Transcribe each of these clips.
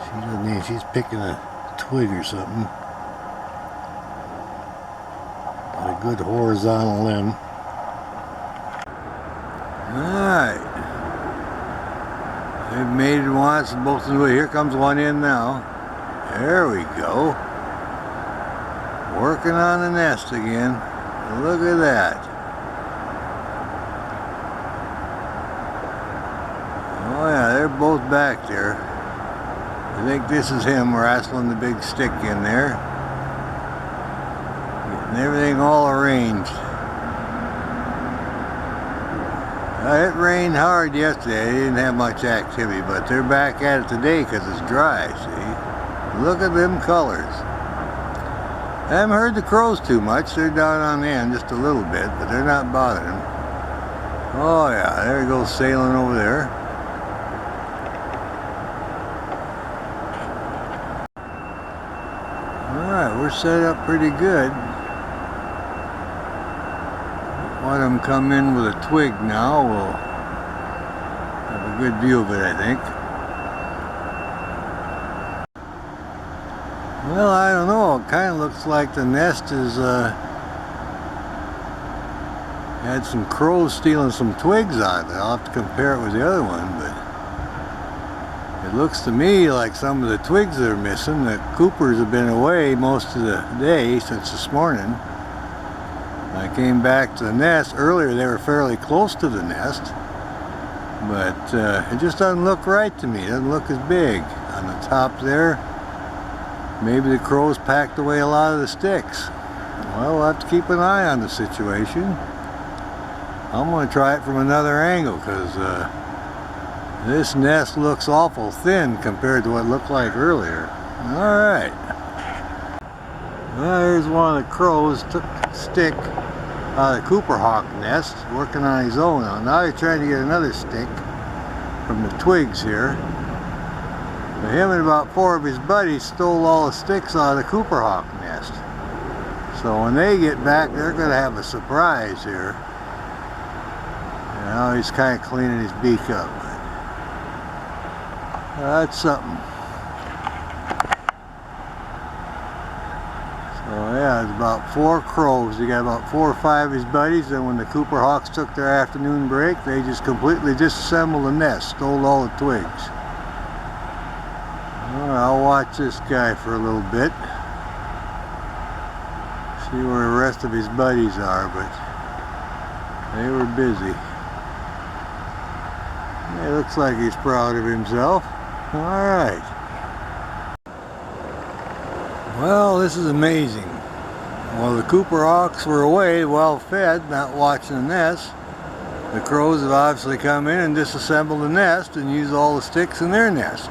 She doesn't need, she's picking a twig or something. Got a good horizontal limb. Alright. They've made it once, both of them. Here comes one in now. There we go. Working on the nest again. Look at that. Oh yeah, they're both back there. I think this is him wrestling the big stick in there. Getting everything all arranged. It rained hard yesterday. They didn't have much activity, but they're back at it today because it's dry, see? Look at them colors. I haven't heard the crows too much. They're down on the end just a little bit, but they're not bothering them. Oh yeah, there he goes sailing over there. Alright, we're set up pretty good. One of them come in with a twig now. We'll have a good view of it, I think. Well, I don't know. It kind of looks like the nest is had some crows stealing some twigs out of it. I'll have to compare it with the other one, but it looks to me like some of the twigs that are missing. The coopers have been away most of the day since this morning. I came back to the nest earlier. They were fairly close to the nest, but it just doesn't look right to me. It doesn't look as big on the top there. Maybe the crows packed away a lot of the sticks. Well, we'll have to keep an eye on the situation. I'm going to try it from another angle because this nest looks awful thin compared to what it looked like earlier. Alright. Well, here's one of the crows. Took a stick out of the Cooper hawk nest, working on his own. Now he's trying to get another stick from the twigs here. But him and about 4 of his buddies stole all the sticks out of the Cooper hawk nest. So when they get back, they're going to have a surprise here. Now he's kind of cleaning his beak up. That's something. So yeah, it's about 4 crows. He got about 4 or 5 of his buddies, and when the Cooper hawks took their afternoon break, they just completely disassembled the nest, stole all the twigs. Well, I'll watch this guy for a little bit. See where the rest of his buddies are, but they were busy. It looks like he's proud of himself. Alright. Well, this is amazing. While the Cooper hawks were away, well fed, not watching the nest, the crows have obviously come in and disassembled the nest and used all the sticks in their nest.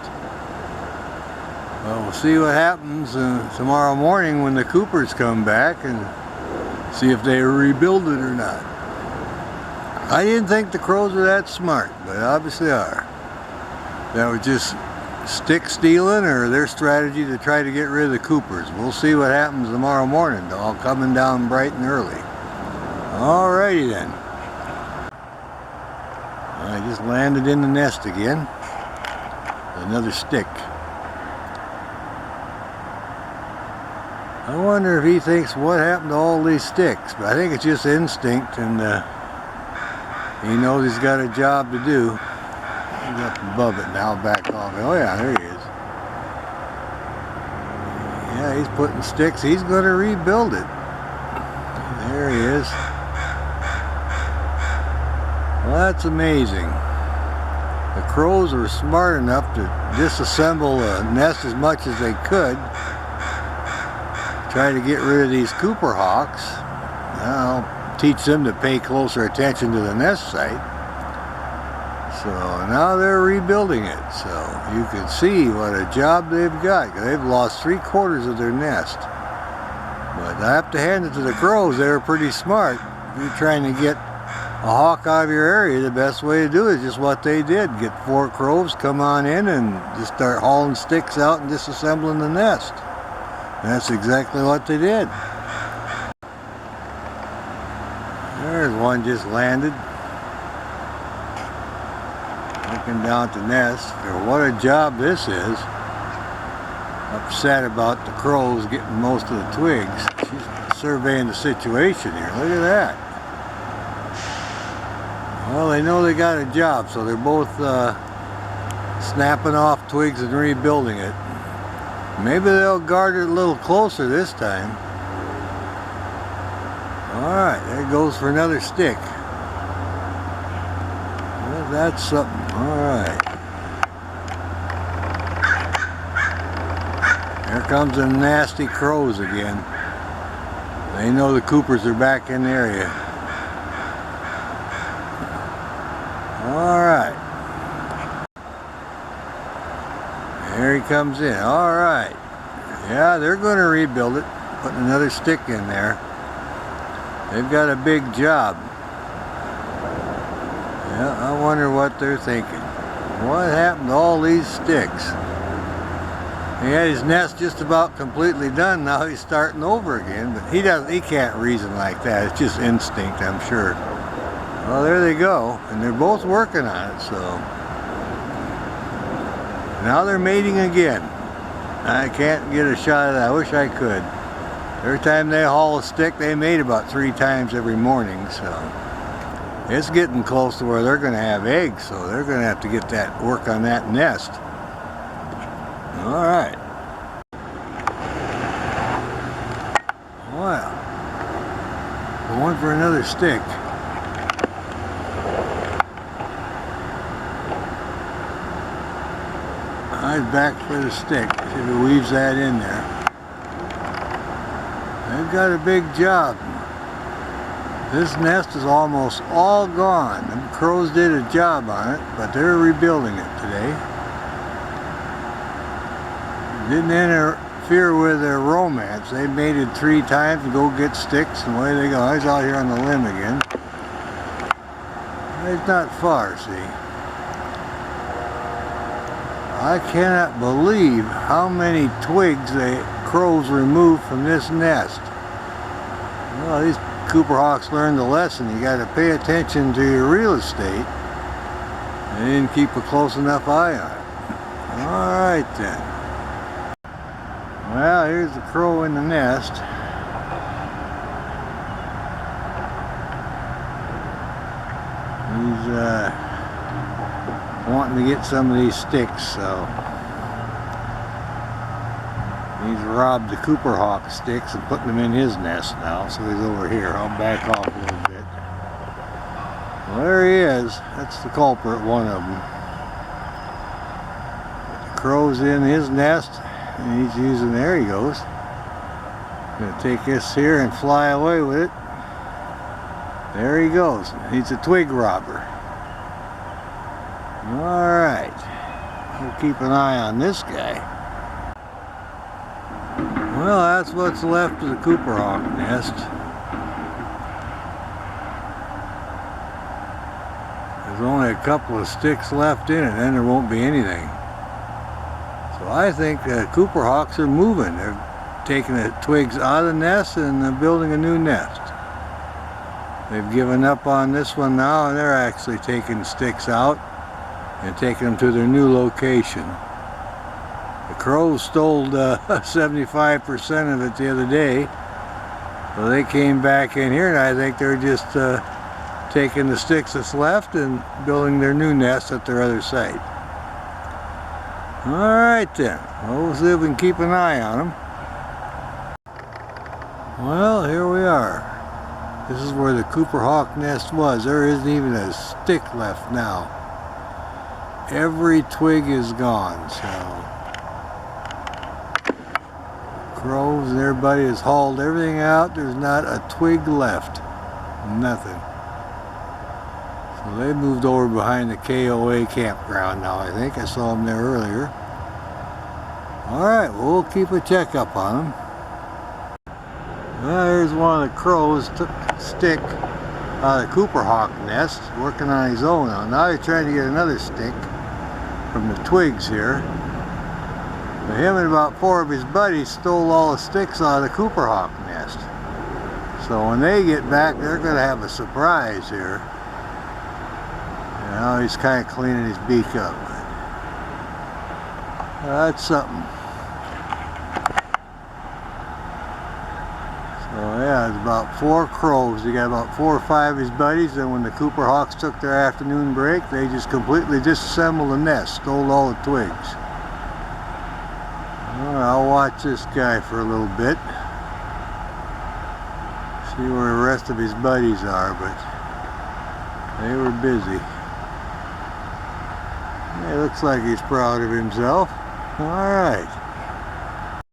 Well, we'll see what happens tomorrow morning when the Coopers come back and see if they rebuild it or not. I didn't think the crows were that smart, but obviously are. That was just stick stealing or their strategy to try to get rid of the Coopers. We'll see what happens tomorrow morning. They're all coming down bright and early. Alrighty then. I just landed in the nest again. Another stick. I wonder if he thinks what happened to all these sticks, but I think it's just instinct, and he knows he's got a job to do. He's up above it now, back off. Oh yeah, there he is. Yeah, he's putting sticks. He's going to rebuild it. There he is. Well, that's amazing. The crows were smart enough to disassemble the nest as much as they could. Try to get rid of these Cooper hawks. I'll teach them to pay closer attention to the nest site. So now they're rebuilding it. So you can see what a job they've got. They've lost 3/4 of their nest. But I have to hand it to the crows. They were pretty smart. If you're trying to get a hawk out of your area, the best way to do it is just what they did. Get 4 crows, come on in, and just start hauling sticks out and disassembling the nest. That's exactly what they did. There's one just landed. Looking down at the nest. What a job this is. upset about the crows getting most of the twigs. She's surveying the situation here. Look at that. Well, they know they got a job, so they're both snapping off twigs and rebuilding it. Maybe they'll guard it a little closer this time. Alright, there goes for another stick. Well, that's something. Alright. Here comes the nasty crows again. They know the Coopers are back in the area. Alright. There he comes in. Alright. Yeah, they're going to rebuild it. Putting another stick in there. They've got a big job. Yeah, I wonder what they're thinking. What happened to all these sticks? He had his nest just about completely done. Now he's starting over again. But he can't reason like that. It's just instinct, I'm sure. Well, there they go. And they're both working on it, so. Now they're mating again. I can't get a shot of that. I wish I could. Every time they haul a stick, they mate about 3 times every morning, so. It's getting close to where they're going to have eggs, so they're going to have to get that work on that nest. Alright. Well, going for another stick. He's back for the stick. See if he weaves that in there. They've got a big job. This nest is almost all gone. The crows did a job on it, but they're rebuilding it today. Didn't interfere with their romance. They mated 3 times and go get sticks, and away they go. He's out here on the limb again. He's not far, see. I cannot believe how many twigs the crows removed from this nest. Well, these Cooper Hawks learned the lesson. You got to pay attention to your real estate and keep a close enough eye on it. Alright then. Well, here's the crow in the nest. He's wanting to get some of these sticks, so he's robbed the Cooper Hawk sticks and putting them in his nest now, so he's over here. I'll back off a little bit. Well, there he is. That's the culprit, one of them. The crow's in his nest, and he's using, there he goes. Gonna take this here and fly away with it. There he goes. He's a twig robber. Alright, we'll keep an eye on this guy. Well, that's what's left of the Cooper Hawk nest. There's only a couple of sticks left in it, and then there won't be anything. So I think the Cooper Hawks are moving. They're taking the twigs out of the nest and building a new nest. They've given up on this one now, and they're actually taking sticks out and taking them to their new location. The crows stole 75% of it the other day, so they came back in here, and I think they're just taking the sticks that's left and building their new nest at their other site. Alright then, we'll see if we can keep an eye on them. Well, here we are. This is where the Cooper Hawk nest was. There isn't even a stick left now. Every twig is gone, so crows and everybody has hauled everything out. There's not a twig left. Nothing. So they moved over behind the KOA campground now, I think. I saw them there earlier. Alright, well, we'll keep a checkup on them. Well, here's one of the crows. Took a stick out of the Cooper Hawk nest, working on his own now. Now he's trying to get another stick from the twigs here. But him and about 4 of his buddies stole all the sticks out of the Cooper Hawk nest. So when they get back, they're going to have a surprise here. You know, he's kind of cleaning his beak up. That's something. Yeah, it's about 4 crows. He got about 4 or 5 of his buddies, and when the Cooper Hawks took their afternoon break, they just completely disassembled the nest, stole all the twigs. Well, I'll watch this guy for a little bit. See where the rest of his buddies are, but they were busy. It looks like he's proud of himself. All right.